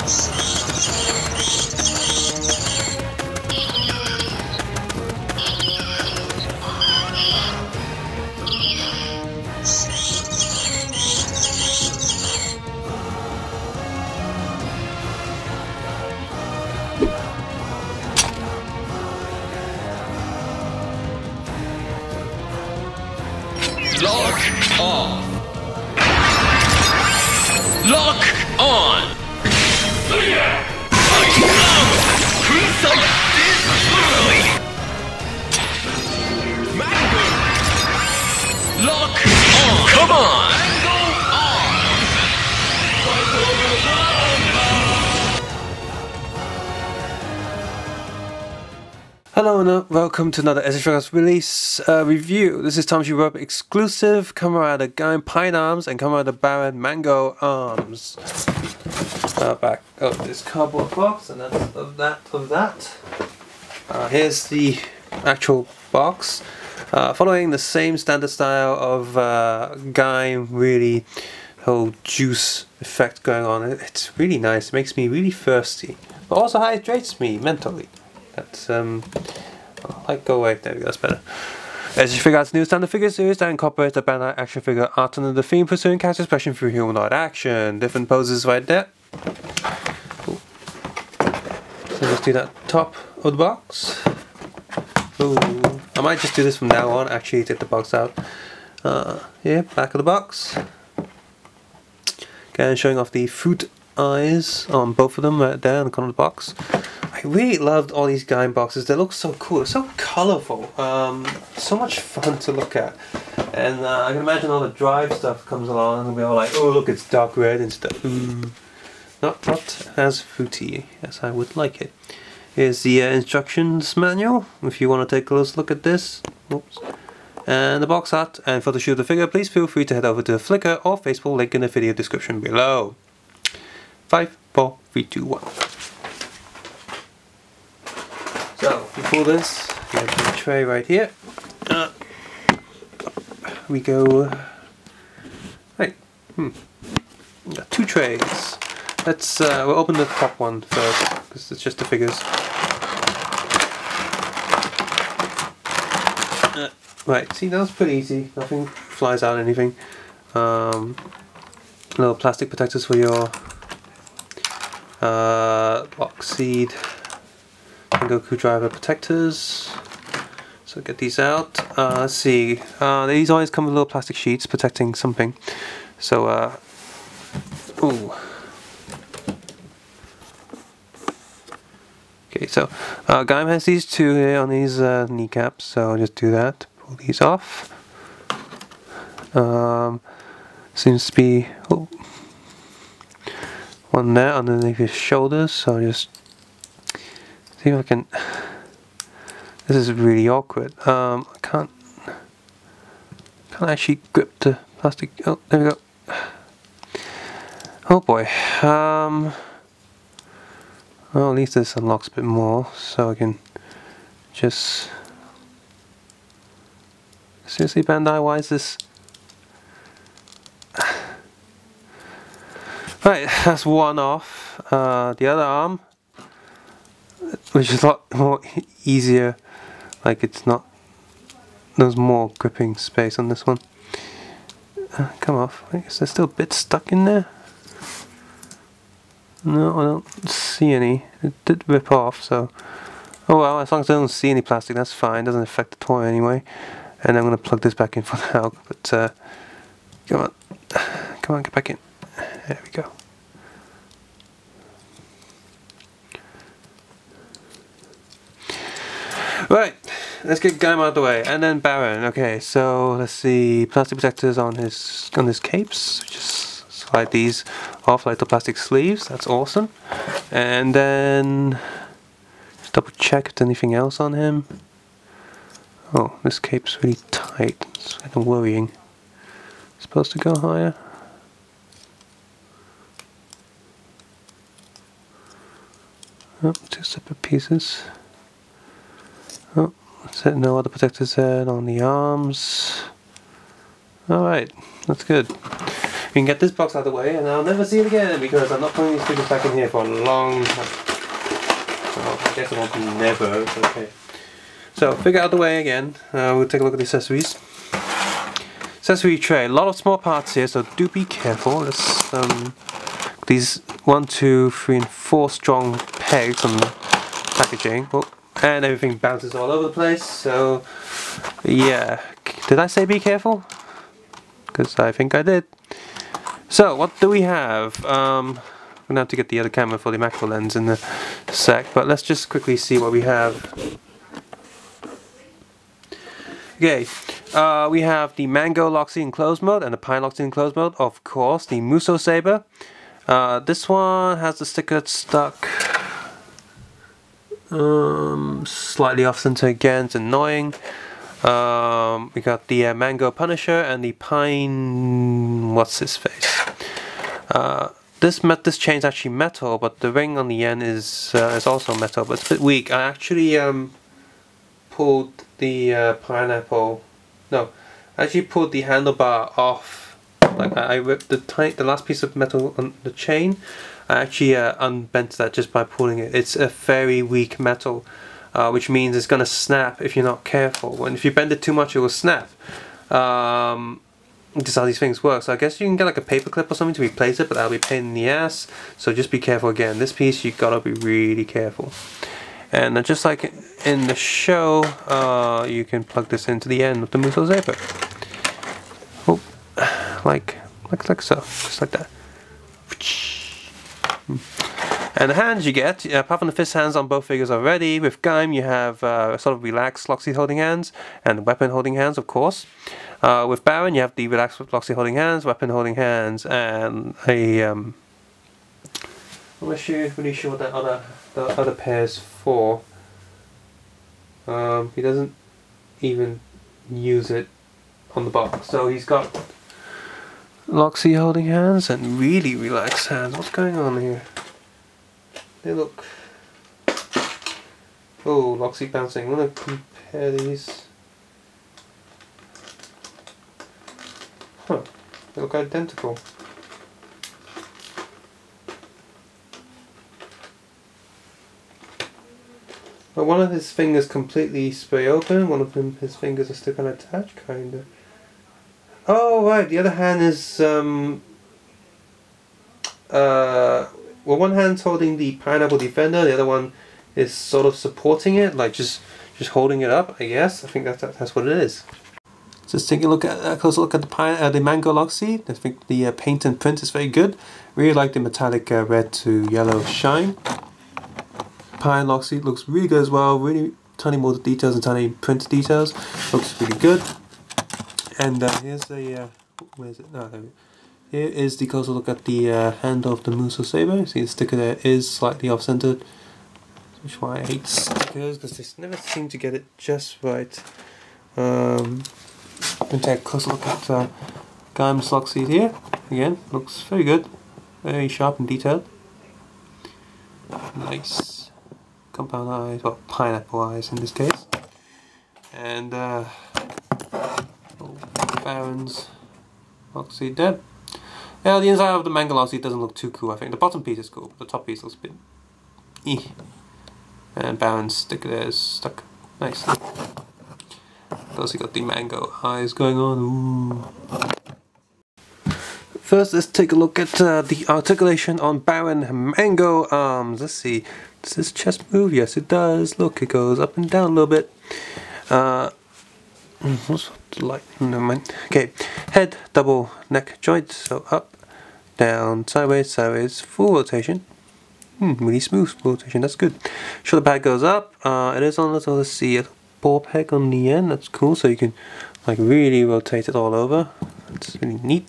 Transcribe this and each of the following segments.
Lock off. Lock on. Lock on. Come on. Hello and welcome to another Figuarts release review. This is Tom's Europe exclusive Kamen Gaim Pine Arms and Kamen Baron Mango Arms. Back of this cardboard box, and that's of that. Here's the actual box. Following the same standard style of Gaim, really whole juice effect going on. It's really nice. It makes me really thirsty, but also hydrates me mentally. That's go away. There we go. That's better. As you figure out, new standard figure series that incorporates the Bandai action figure art under the theme, pursuing character expression through humanoid action. Different poses right there. Ooh. So let's do that top of the box. Ooh. I might just do this from now on. Actually, take the box out. Yeah, back of the box. Again, showing off the fruit eyes on both of them right there in the corner of the box. I really loved all these Gaim boxes. They look so cool. They're so colourful. So much fun to look at. And I can imagine all the drive stuff comes along and we're all like, oh look, it's dark red and stuff. Not as fruity as I would like it. Here's the instructions manual if you want to take a close look at this. Oops. And the box art and photo shoot of the figure. Please feel free to head over to the Flickr or Facebook link in the video description below. 5, 4, 3, 2, 1. So, we pull this, we have the tray right here. We go. Right. Got two trays. Let's we'll open the top one first because it's just the figures. Right. See, that was pretty easy. Nothing flies out. Anything. Little plastic protectors for your box seed. Goku driver protectors. So get these out. Let's see. These always come with little plastic sheets protecting something. So ooh. Okay, so Gaim has these two here on these kneecaps. So I'll just do that. Pull these off. Seems to be one there underneath his shoulders. So I'll just see if I can. This is really awkward. I can't actually grip the plastic. Oh, there we go. Oh boy. Well, at least this unlocks a bit more, so I can just. Seriously, Bandai, why is this? Right, that's one off. The other arm, which is a lot more easier, like it's not, there's more gripping space on this one. Come off. I guess there's still a bit stuck in there. No, I don't see any. It did rip off, so oh well, as long as I don't see any plastic, that's fine. Doesn't affect the toy anyway. And I'm going to plug this back in for now, but come on, get back in. There we go. Right, let's get Gaim out of the way, and then Baron. Okay, so let's see, plastic protectors on his capes. Just slide these off like the plastic sleeves. That's awesome. And then just double check if there's anything else on him. Oh, this cape's really tight. It's kind of worrying. Supposed to go higher. Oh, two separate pieces. Oh, that's it. No other protectors there on the arms. Alright, that's good. We can get this box out of the way, and I'll never see it again because I'm not putting these figures back in here for a long time. Well, I guess it won't be never. It's okay. So, figure out the way again. We'll take a look at the accessories. Accessory tray. A lot of small parts here, so do be careful. There's these 1, 2, 3, and 4 strong pegs on the packaging. Oh, and everything bounces all over the place. So, yeah. Did I say be careful? Because I think I did. So, what do we have? I'm gonna have to get the other camera for the macro lens in a sec, but let's just quickly see what we have. Okay, we have the Mango Loxy in closed mode and the Pine Loxy in closed mode. Of course, the Muso Saber. This one has the sticker stuck slightly off center again. It's annoying. We got the Mango Punisher and the Pine. What's his face? This chain's actually metal, but the ring on the end is also metal, but it's a bit weak. I actually pulled the pineapple. No, I actually pulled the handlebar off. Like I ripped the last piece of metal on the chain. I actually unbent that just by pulling it. It's a very weak metal, which means it's gonna snap if you're not careful. And if you bend it too much, it will snap. This is how these things work. So I guess you can get like a paper clip or something to replace it, but that'll be a pain in the ass. So just be careful again. This piece you gotta be really careful. And just like in the show, you can plug this into the end of the Muso Saber. Oh, like so, just like that. And the hands you get, apart from the fist hands on both figures already, with Gaim you have sort of relaxed Loxy holding hands and weapon holding hands, of course. With Baron you have the relaxed Loxy holding hands, weapon holding hands, and a I'm not really sure what the other pair's for. He doesn't even use it on the box, so he's got Loxy holding hands and really relaxed hands. What's going on here? They look... Oh, Loxy bouncing. I'm going to compare these. Huh, they look identical. But one of his fingers completely spray open, one of them, his fingers are still kind of attached, kind of. Oh, right, the other hand is, well, one hand's holding the Pineapple Defender, the other one is sort of supporting it, like just holding it up, I guess. I think that's what it is. Just taking a closer look at the Mango Loxy. I think the paint and print is very good. Really like the metallic red to yellow shine. Pine Loxy looks really good as well. Really tiny molded details and tiny print details. Looks really good. And here's the where is it? No, there we go. Here is the closer look at the handle of the Muso Saber. See the sticker there is slightly off-centered, which is why I hate stickers, because they never seem to get it just right. I'm going to take a closer look at Gaim's Loxy here. Again, looks very good, very sharp and detailed. Nice compound eyes, well, pineapple eyes in this case. And Baron's Loxy dead. Yeah, the inside of the Mango Loxy doesn't look too cool, I think. The bottom piece is cool, but the top piece looks a bit And Baron's sticker there is stuck nicely. Also got the mango eyes going on. Ooh. First, let's take a look at the articulation on Baron Mango arms. Let's see. Does this chest move? Yes, it does. Look, it goes up and down a little bit. What's the light? Never mind. Okay, head, double neck joint. So up, down, sideways, sideways, full rotation. Really smooth full rotation. That's good. Shoulder pad goes up. It is on little. Let's see, a ball peg on the end. That's cool. So you can like really rotate it all over. That's really neat.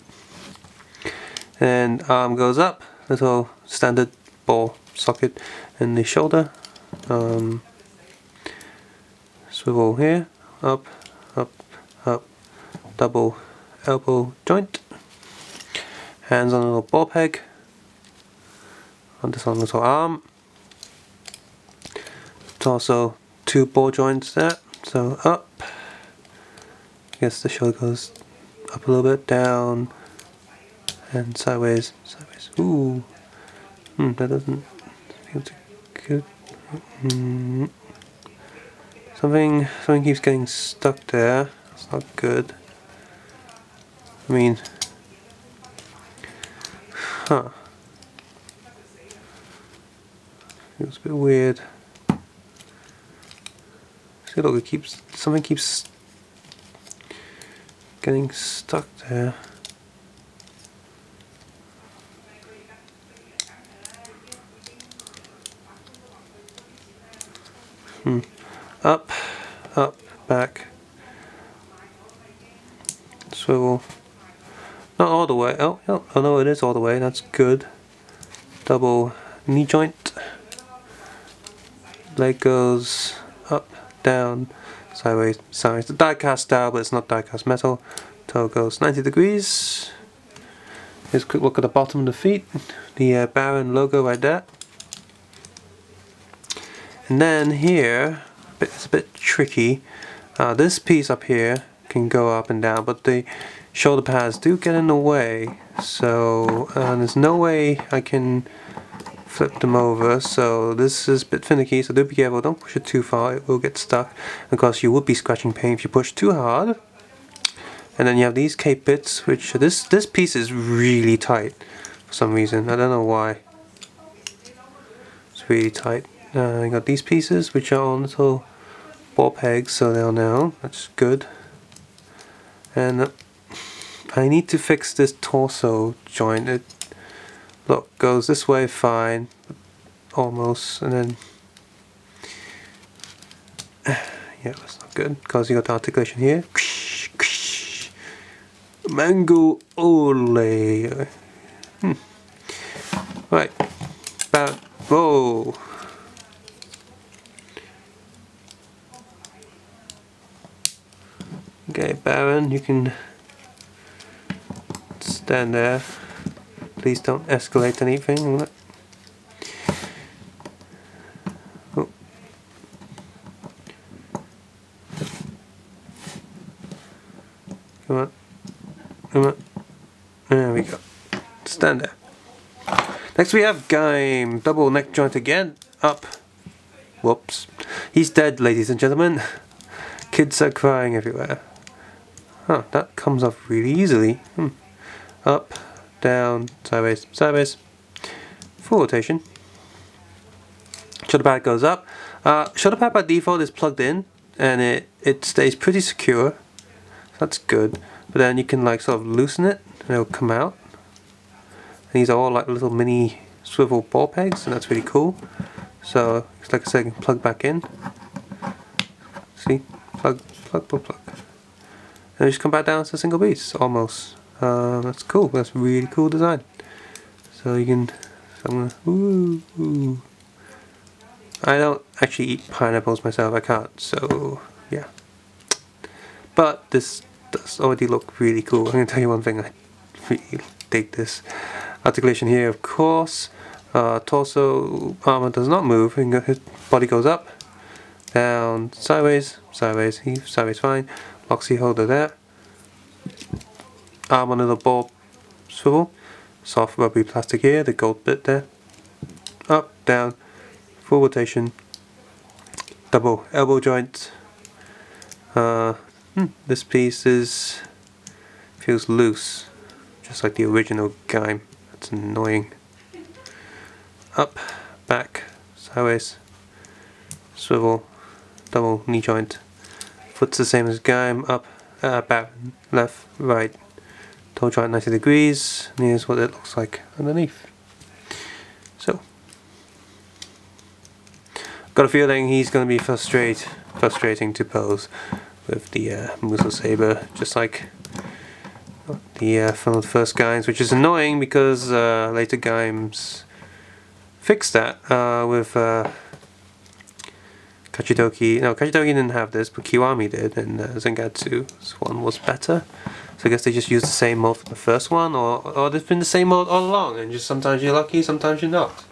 And arm goes up. Little standard ball socket in the shoulder. Swivel here. Up, up, up. Double elbow joint. Hands on a little ball peg. On this one little arm. It's also two ball joints there. So up. I guess the shoulder goes up a little bit, down, and sideways, sideways. Ooh, that doesn't feel too good. Something keeps getting stuck there. It's not good. I mean, feels a bit weird. See, look, something keeps getting stuck there. Up, back, swivel. Not all the way. Oh no, it is all the way. That's good. Double knee joint. Leg goes up, down, sideways, sideways. The die-cast style, but it's not die-cast metal. Toe goes 90 degrees. Here's a quick look at the bottom of the feet. The Baron logo right there. And then here, it's a bit tricky. This piece up here can go up and down, but the shoulder pads do get in the way. So there's no way I can flip them over. So this is a bit finicky, so do be careful. Don't push it too far, it will get stuck. Of course, you would be scratching pain if you push too hard. And then you have these cape bits, which this piece is really tight for some reason. I don't know why. It's really tight. You got these pieces, which are on little ball pegs, so they'll know. That's good. And I need to fix this torso joint. It goes this way fine, almost, and then yeah, that's not good because you got the articulation here. Mango ole. Right, about whoa. Okay, Baron, you can stand there. Please don't escalate anything. Oh. Come on. Come on. There we go. Stand there. Next we have Gaim. Double neck joint again. Up. Whoops. He's dead, ladies and gentlemen. Kids are crying everywhere. Huh, that comes off really easily. Up, down, sideways, sideways. Full rotation. Shoulder pad goes up. Shoulder pad by default is plugged in, and it stays pretty secure. That's good. But then you can like sort of loosen it, and it'll come out. And these are all like little mini swivel ball pegs, and that's really cool. So, like I said, you can plug back in. See, plug. And just come back down to a single piece, almost. That's cool. That's a really cool design. So you can. So ooh. I don't actually eat pineapples myself. I can't. So yeah. But this does already look really cool. I'm gonna tell you one thing. I really dig this articulation here. Of course, torso armor does not move. His body goes up, down, sideways, sideways. Sideways fine. Loxy holder there. Arm on a little ball swivel. Soft rubbery plastic here, the gold bit there. Up, down, full rotation. Double elbow joint. This piece feels loose, just like the original Gaim. That's annoying. Up, back, sideways, swivel, double knee joint. Foot's the same as Gaim, up, back, left, right. Toe joint 90 degrees, and here's what it looks like underneath. So, got a feeling he's going to be frustrating to pose with the Muso Saber, just like the from the first Gaims, which is annoying because later Gaims fixed that with Kachidoki. No, Kachidoki didn't have this, but Kiwami did, and Zangatsu's one was better. So I guess they just used the same mode for the first one, or they've been the same mode all along, and just sometimes you're lucky, sometimes you're not.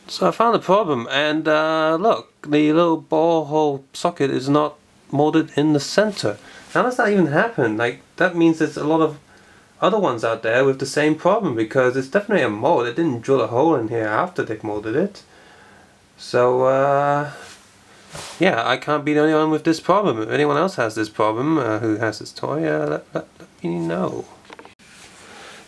So I found a problem, and look, the little ball hole socket is not molded in the center. How does that even happen? Like, that means there's a lot of other ones out there with the same problem, because it's definitely a mold. It didn't drill a hole in here after they molded it. So yeah, I can't be the only one with this problem. If anyone else has this problem, who has this toy, let me know.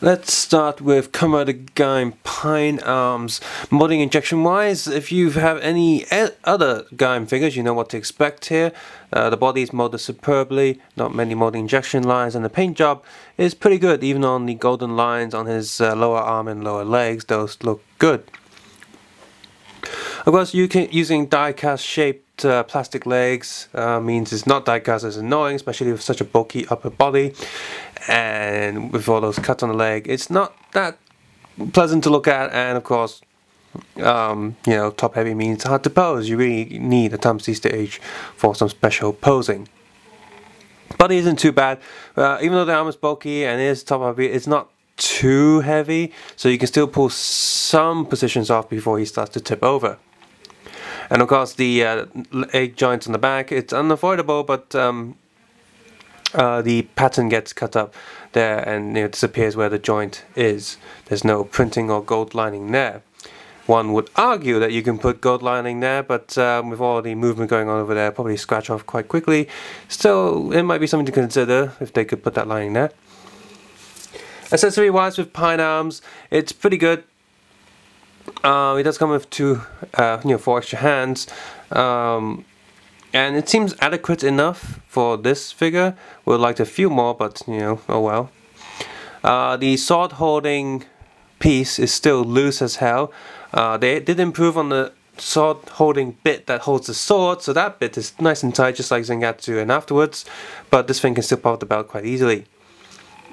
Let's start with Kamen the Gaim Pine Arms. Modding injection wise, if you have any other Gaim figures, you know what to expect here. The body is molded superbly, not many molding injection lines, and the paint job is pretty good. Even on the golden lines on his lower arm and lower legs, those look good. Of course, using die-cast shaped plastic legs means it's not die-cast is annoying, especially with such a bulky upper body, and with all those cuts on the leg, it's not that pleasant to look at. And of course, you know, top heavy means hard to pose. You really need a Thumbsy stage for some special posing. Body isn't too bad, even though the arm is bulky and it is top heavy, it's not too heavy, so you can still pull some positions off before he starts to tip over. And of course, the leg joints on the back, it's unavoidable, but the pattern gets cut up there and it disappears where the joint is. There's no printing or gold lining there. One would argue that you can put gold lining there, but with all the movement going on over there, probably scratch off quite quickly. Still, it might be something to consider if they could put that lining there. Accessory wise, with Pine Arms, it's pretty good. It does come with two, 4 extra hands, and it seems adequate enough for this figure. Would like a few more, but you know, oh well. The sword holding piece is still loose as hell. They did improve on the sword holding bit that holds the sword, so that bit is nice and tight, just like Zangatsu and afterwards. But this thing can still pop the belt quite easily.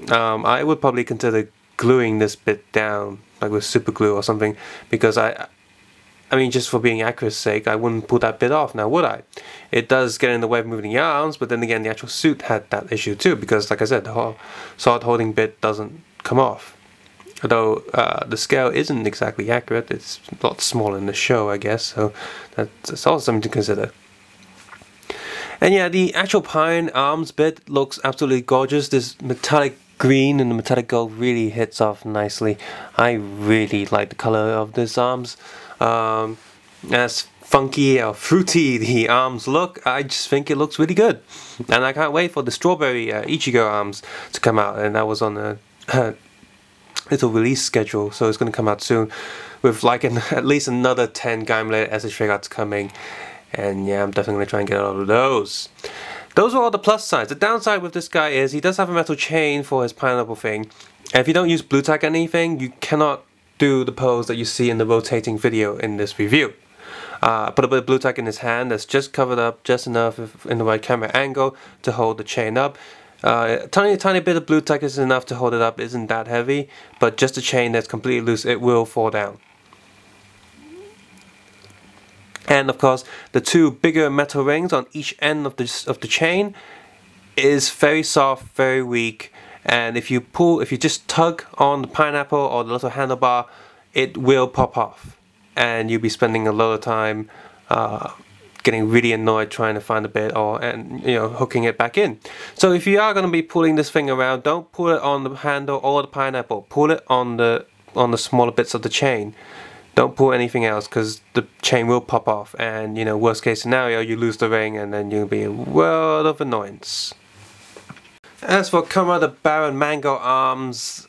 I would probably consider gluing this bit down, like with super glue or something, because I mean, just for being accuracy's sake, I wouldn't pull that bit off now, would I? It does get in the way of moving the arms, but then again, the actual suit had that issue too, because like I said, the whole sword holding bit doesn't come off. Although the scale isn't exactly accurate, it's a lot smaller in the show, I guess, so that's also something to consider. And yeah, the actual Pine Arms bit looks absolutely gorgeous. This metallic green and the metallic gold really hits off nicely. I really like the color of this arms. As funky or fruity the arms look, I just think it looks really good. And I can't wait for the strawberry Ichigo arms to come out, and that was on a little release schedule, so it's going to come out soon with like at least another 10 Gaim related SH Figuarts coming. And yeah, I'm definitely going to try and get all of those. Those are all the plus sides. The downside with this guy is he does have a metal chain for his pineapple thing. And if you don't use blue tack anything, you cannot do the pose that you see in the rotating video in this review. Put a bit of blue tack in his hand that's just covered up just enough in the right camera angle to hold the chain up. Tiny bit of blue tack is enough to hold it up, isn't that heavy, but just a chain that's completely loose, it will fall down. And of course, the two bigger metal rings on each end of the chain is very soft, very weak, and if you just tug on the pineapple or the little handlebar, it will pop off, and you'll be spending a lot of time getting really annoyed trying to find a bit and hooking it back in. So if you are going to be pulling this thing around, don't pull it on the handle or the pineapple. Pull it on the smaller bits of the chain. Don't pull anything else, because the chain will pop off, and worst case scenario, you lose the ring and then you'll be a world of annoyance. As for Kamen the Baron Mango arms,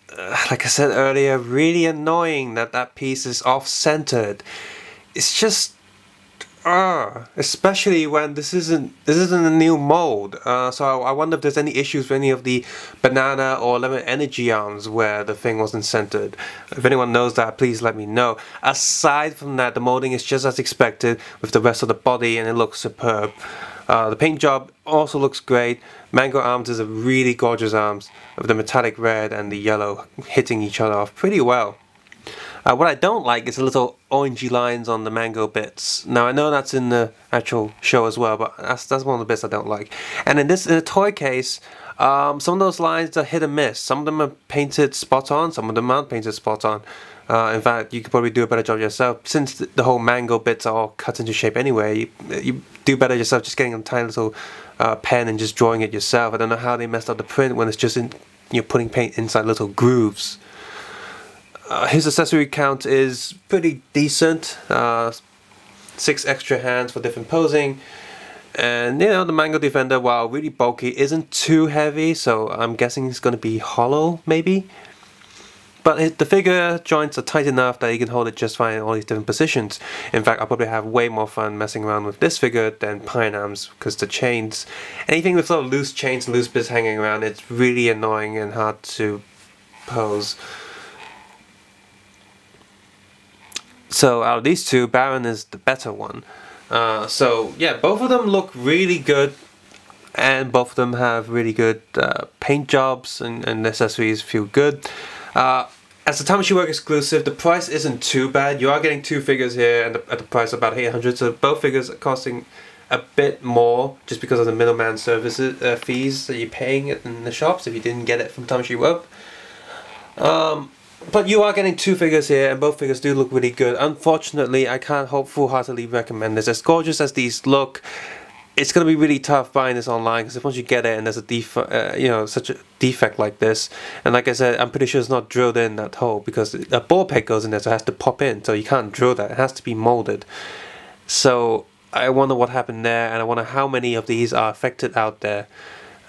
like I said earlier, really annoying that piece is off-centered. It's just especially when this isn't a new mold. So I wonder if there's any issues with any of the banana or lemon energy arms where the thing wasn't centered. If anyone knows that, please let me know. Aside from that, the molding is just as expected with the rest of the body, and it looks superb. The paint job also looks great. Mango arms is a really gorgeous arms with the metallic red and the yellow hitting each other off pretty well. What I don't like is the little orangey lines on the mango bits. Now I know that's in the actual show as well, but that's one of the bits I don't like. And in a toy case, some of those lines are hit and miss. Some of them are painted spot on, some of them aren't painted spot on. In fact, you could probably do a better job yourself. Since the whole mango bits are all cut into shape anyway, you do better yourself just getting a tiny little pen and just drawing it yourself. I don't know how they messed up the print when it's just you're putting paint inside little grooves. His accessory count is pretty decent. 6 extra hands for different posing. And you know, the Mango Defender, while really bulky, isn't too heavy, so I'm guessing it's going to be hollow maybe. But the figure joints are tight enough that you can hold it just fine in all these different positions. In fact, I'll probably have way more fun messing around with this figure than Pine Arms, because the chains, anything with sort of loose chains, loose bits hanging around, it's really annoying and hard to pose. So out of these two, Baron is the better one. So yeah, both of them look really good, and both of them have really good paint jobs, and accessories feel good. As a Tamashii Work exclusive, the price isn't too bad. You are getting 2 figures here and at the price of about 800, so both figures are costing a bit more just because of the middleman services fees that you're paying in the shops if you didn't get it from Tamashii Work. But you are getting 2 figures here, and both figures do look really good. Unfortunately, I can't wholeheartedly recommend this. As gorgeous as these look, it's going to be really tough buying this online, because once you get it and there's a such a defect like this, and like I said, I'm pretty sure it's not drilled in that hole, because a ball peg goes in there, so it has to pop in, so you can't drill that. It has to be molded. So I wonder what happened there, and I wonder how many of these are affected out there.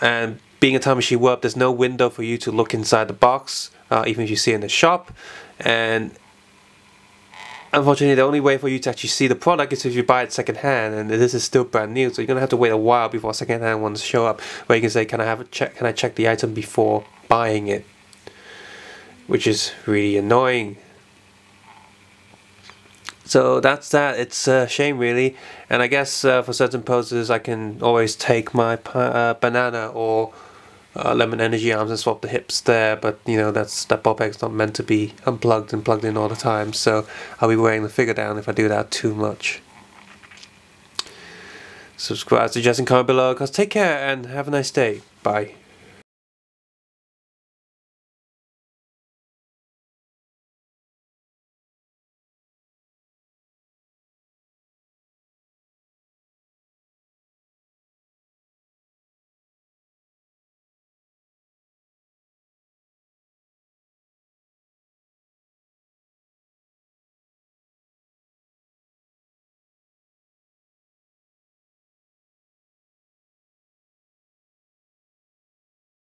And being a Tamashii Work, there's no window for you to look inside the box, even if you see it in the shop. And unfortunately, the only way for you to actually see the product is if you buy it second hand, and this is still brand new, so you're gonna have to wait a while before second hand ones show up, where you can say, can I check the item before buying it, which is really annoying. So that's that. It's a shame, really. And I guess for certain poses, I can always take my banana or lemon energy arms and swap the hips there, but you know, that ball peg's not meant to be unplugged and plugged in all the time, so I'll be wearing the figure down if I do that too much. Subscribe, suggest, and comment below, guys. Take care and have a nice day. Bye.